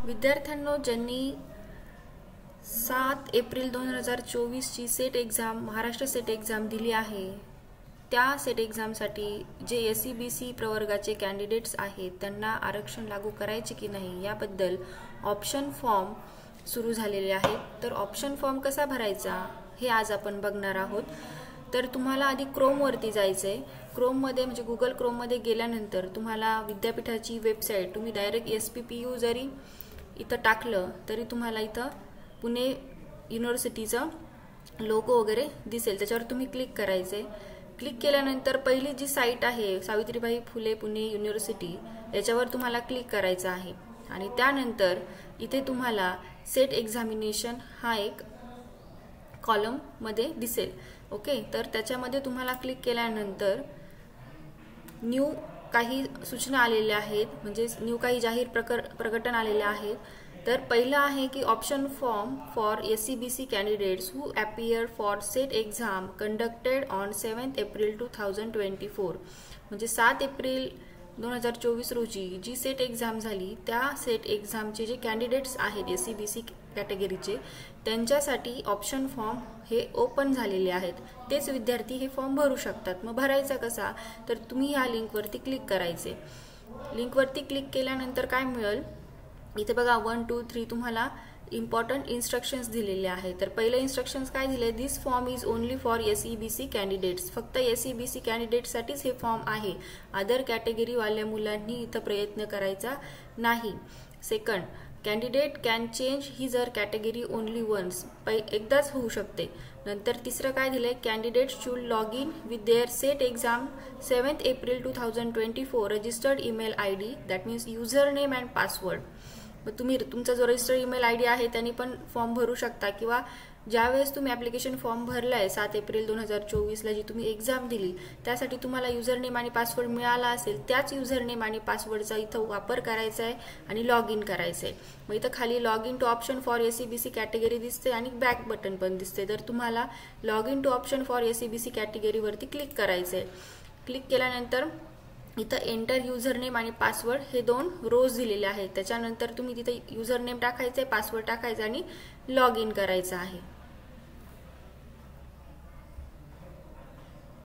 विद्यार्थ्यांनो, ज्यांनी 7 एप्रिल 2024 ची set exam Maharashtra set exam दिली आहे, त्या सेट एक्झामसाठी जे SEBC प्रवर्गाचे कॅन्डिडेट्स आहेत त्यांना आरक्षण लागू करायचे की नाही याबद्दल ऑप्शन फॉर्म सुरू झालेले आहेत। तर ऑप्शन फॉर्म कसा भरायचा हे आज आपण बघणार आहोत। तर तुम्हाला आधी क्रोम वरती जायचंय। क्रोम मध्ये म्हणजे गुगल क्रोम मध्ये गेल्यानंतर तुम्हाला विद्यापीठाची वेबसाईट तुम्ही डायरेक्ट SPPU जरी इथं टाकलं तरी तुम्हाला इथं पुणे युनिव्हर्सिटीचा लोगो वगैरे दिसेल, त्याच्यावर तुम्ही क्लिक करायचे। क्लिक केल्यानंतर पहिली जी साइट आहे सावित्रीबाई फुले पुणे युनिव्हर्सिटी याच्यावर तुम्हाला क्लिक करायचं आहे आणि त्यानंतर इथे तुम्हाला सेट एक्झामिनेशन हा एक कॉलम मध्ये दिसेल। ओके, तर त्याच्यामध्ये तुम्हाला क्लिक केल्यानंतर न्यू काही सूचना आलेल्या आहेत, म्हणजे न्यू काही जाहीर प्रकटन आलेले आहेत। तर पहिला आहे की option form for SEBC candidates who appear for set exam conducted on 7 April 2024, म्हणजे 7 एप्रिल 2024 रोजी जी सेट एक्झाम झाली त्या सेट एक्झामचे जे कॅन्डिडेट्स आहेत SEBC कॅटेगरीचे त्यांच्यासाठी ऑप्शन फॉर्म हे ओपन झालेले आहेत। तेच विद्यार्थी हे फॉर्म भरू शकतात। मग भरायचा कसा, तर तुम्ही ह्या लिंकवरती क्लिक करायचे। लिंकवरती क्लिक केल्यानंतर काय मिळेल, इथे बघा 1 2 3 तुम्हाला इम्पॉर्टंट इन्स्ट्रक्शन्स दिलेले आहेत। तर पहिले इन्स्ट्रक्शन्स काय दिले, this form is only for SEBC candidates, फक्त SEBC कॅन्डिडेटसाठीच हे फॉर्म आहे। अदर कॅटेगरी वाल्या मुलांनी इथं प्रयत्न करायचा नाही। Second, candidate can change his her category only once, एकदाच होऊ शकते। नंतर तिसरं काय दिलंय, candidate should log in with their SET exam 7 April 2024 registered email ID, that means user name and password. तुम्ही तुमचा जो रजिस्टर्ड ईमेल ID आहे त्यांनी पण फॉर्म भरू शकता, किंवा ज्यावेळेस तुम्ही ऍप्लिकेशन फॉर्म भरलाय 7 एप्रिल 2024 ला जी तुम्ही एक्झाम दिली त्यासाठी तुम्हाला युजर नेम आणि पासवर्ड मिळाला असेल त्याच युजर नेम आणि पासवर्डचा इथं वापर करायचा आहे आणि लॉग इन करायचंय। मग इथं खाली log in to option for SEBC category दिसते आणि बॅक बटन पण दिसते। तर तुम्हाला log in to option for SEBC category वरती क्लिक करायचंय। क्लिक केल्यानंतर इथं एंटर युजर नेम आणि पासवर्ड हे 2 रोज दिलेले आहेत। त्याच्यानंतर तुम्ही तिथे युजर नेम टाकायचे, पासवर्ड टाकायचा आणि लॉग इन करायचं आहे।